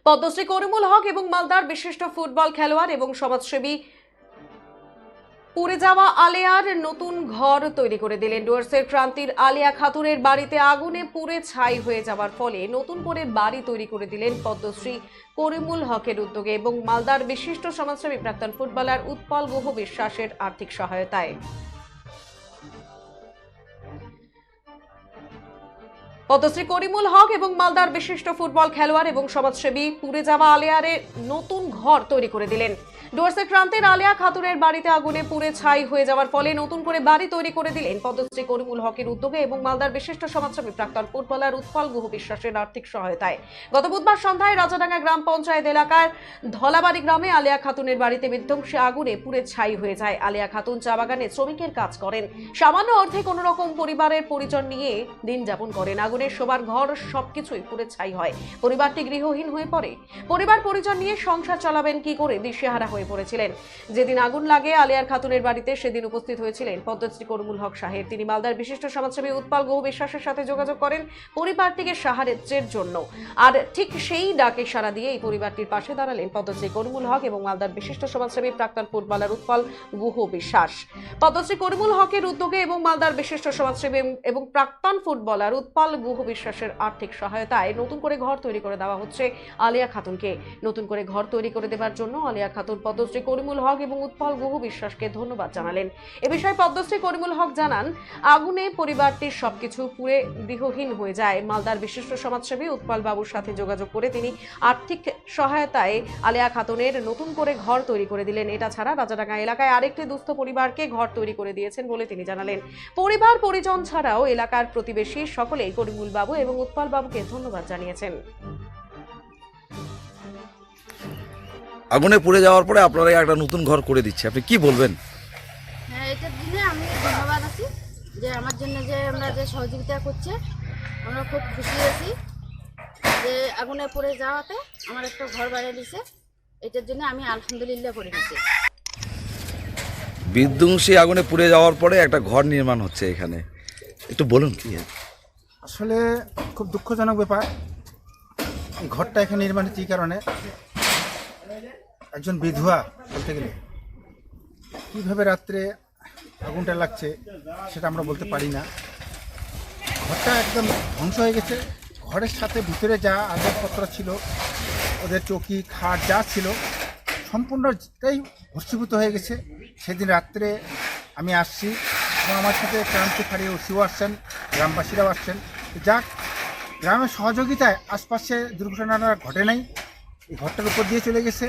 পদ্মশ্রী করিমুল হক এবং মালদার বিশিষ্ট ফুটবল খেলোয়াড় এবং সমাজসেবী পুড়ে যাওয়া আলেয়ার নতুন ঘর তৈরি করে দিলেন। ডুয়ার্সের ক্রান্তির আলিয়া খাতুনের বাড়িতে আগুনে পুড়ে ছাই হয়ে যাওয়ার ফলে নতুন করে বাড়ি তৈরি করে দিলেন পদ্মশ্রী করিমুল হকের উদ্যোগে এবং মালদার বিশিষ্ট সমাজসেবী প্রাক্তন ফুটবলার উৎপল গুহ বিশ্বাসের আর্থিক সহায়তায়। পদ্মশ্রী করিমুল হক এবং মালদার বিশিষ্ট ফুটবল খেলোয়াড় এবং সমাজসেবী পুড়ে যাওয়া আলেয়ারে নতুন ঘর তৈরি করে দিলেন। ডুয়ার্সের ক্রান্তির আলিয়া খাতুনের বাড়িতে আগুনে পুড়ে ছাই হয়ে যাওয়ার ফলে নতুন করে বাড়ি তৈরি করে দিলেন পদ্মশ্রী করিমুল হকের উদ্যোগে এবং মালদার বিশিষ্ট সমাজসেবী প্রাক্তন ফুটবলার উৎপল গুহ বিশ্বাসের আর্থিক সহায়তায়। গত বুধবার সন্ধ্যায় রাজাডাঙ্গা গ্রাম পঞ্চায়েত এলাকার ধলাবাড়ি গ্রামে আলিয়া খাতুনের বাড়িতে বিধ্বংসী আগুনে পুড়ে ছাই হয়ে যায়। আলিয়া খাতুন চা বাগানে শ্রমিকের কাজ করেন, সামান্য অর্থে কোন রকম পরিবারের পরিজন নিয়ে দিন যাপন করেন। আগুনের শোবার ঘর সবকিছুই পুড়ে ছাই হয়। পরিবারটি গৃহহীন হয়ে পড়ে। পরিবার পরিজন নিয়ে সংসার চালাবেন কি করে দিশেহারা হয়ে পড়েছিলেন। যেদিন আগুন লাগে আলিয়ার খাতুনের বাড়িতে সেদিন উপস্থিত হয়েছিলেন পদ্মশ্রী করিমুল হক সাহেব। তিনি মালদার বিশিষ্ট সমাজসেবী উৎপল গুহ বিশ্বাসের সাথে যোগাযোগ করেন পরিবারটিকে সাহায্যের জন্য। আর ঠিক সেই ডাকে সাড়া দিয়ে এই পরিবারটির পাশে দাঁড়ালেন পদ্মশ্রী করিমুল হক এবং মালদার বিশিষ্ট সমাজসেবী প্রাক্তন ফুটবলার উৎপল গুহ বিশ্বাস। পদ্মশ্রী করিমুল হকের উদ্যোগে এবং মালদার বিশিষ্ট সমাজসেবী এবং প্রাক্তন ফুটবলার উৎপল গুহ বিশ্বাসের আর্থিক সহায়তায় নতুন করে ঘর তৈরি করে দেওয়া হচ্ছে আলিয়া খাতুনকে। নতুন করে ঘর তৈরি করে দেওয়ার জন্য আলিয়া খাতুন পদ্মশ্রী করিমুল হক এবং উৎপল গুহ বিশ্বাসকে ধন্যবাদ জানালেন। এ বিষয়ে পদ্মশ্রী করিমুল হক জানান, আগুনে পরিবারটির সবকিছু পুড়ে গৃহহীন হয়ে যায়। মালদার বিশিষ্ট সমাজসেবী উৎপল বাবুর সাথে যোগাযোগ করে তিনি আর্থিক সহায়তায় আলিয়া খাতুনের নতুন করে ঘর তৈরি করে দিলেন। এটা ছাড়া রাজাডাঙ্গা এলাকায় আরেকটি দুস্থ পরিবারকে ঘর তৈরি করে দিয়েছেন বলে তিনি জানালেন। পরিবার পরিজন ছাড়াও এলাকার প্রতিবেশী সকলেই করিমুল বাবু এবং উৎপল বাবুকে ধন্যবাদ জানিয়েছেন। আগুনে পুড়ে যাওয়ার পরে আপনারা একটা নতুন ঘর করে দিচ্ছে, আপনি কি বলবেন? হ্যাঁ, এটার জন্য আমি ধন্যবাদ আছি যে আমার জন্য যে আমরা যে সহযোগিতা করছে, আমরা খুব খুশি আছি যে আগুনে পড়ে যাওয়াতে আমার একটা ঘর বানিয়ে দিছে। এটার জন্য আমি আলহামদুলিল্লাহ করে দিচ্ছি। বিধ্বংসী আগুনে পুড়ে যাওয়ার পরে একটা ঘর নির্মাণ হচ্ছে এখানে, একটু বলুন কি? আসলে খুব দুঃখজনক ব্যাপার। এই ঘরটা এখানে নির্মাণ হচ্ছে এই কারণে, একজন বিধবা বলতে গেলে কীভাবে রাত্রে আগুনটা লাগছে সেটা আমরা বলতে পারি না। ঘরটা একদম ধ্বংস হয়ে গেছে। ঘরের সাথে ভিতরে যা আসবাবপত্র ছিল, ওদের চৌকি খাট যা ছিল সম্পূর্ণটাই ভস্মীভূত হয়ে গেছে। সেদিন রাত্রে আমি আসছি এবং আমার সাথে ক্রান্তি ফাঁড়িয়ে ওসিও আসছেন, গ্রামবাসীরাও আসছেন। যাক, গ্রামের সহযোগিতায় আশপাশে দুর্ঘটনাটা ঘটে নাই। এই ঘরটার উপর দিয়ে চলে গেছে।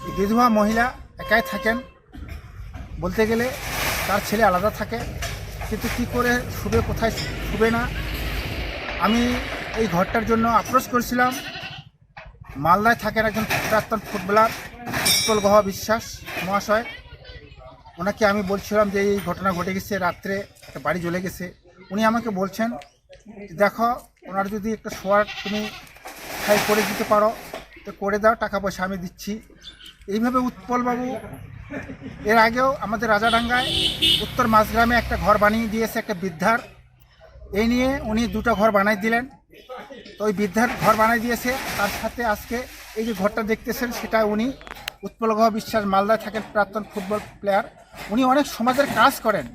এই বিধবা মহিলা একাই থাকেন, বলতে গেলে তার ছেলে আলাদা থাকে, কিন্তু কী করে শুবে, কোথায় শুবে না। আমি এই ঘরটার জন্য আপ্রোচ করেছিলাম। মালদায় থাকেন একজন প্রাক্তন ফুটবলার উৎপল গুহ বিশ্বাস মহাশয়, ওনাকে আমি বলছিলাম যে এই ঘটনা ঘটে গেছে, রাত্রে একটা বাড়ি জ্বলে গেছে। উনি আমাকে বলছেন, দেখো ওনার যদি একটা শোয়ার তুমি ঠাই করে দিতে পারো তো করে দাও, টাকা পয়সা আমি দিচ্ছি। এইভাবে উৎপলবাবু এর আগেও আমাদের রাজাডাঙ্গায় উত্তর মাঝগ্রামে একটা ঘর বানিয়ে দিয়েছে একটা বৃদ্ধার। এই নিয়ে উনি দুটো ঘর বানাই দিলেন। তো ওই বৃদ্ধার ঘর বানাই দিয়েছে, তার সাথে আজকে এই যে ঘরটা দেখতেছেন সেটা উনি উৎপল গুহ বিশ্বাস, মালদায় থাকেন, প্রাক্তন ফুটবল প্লেয়ার। উনি অনেক সমাজের কাজ করেন।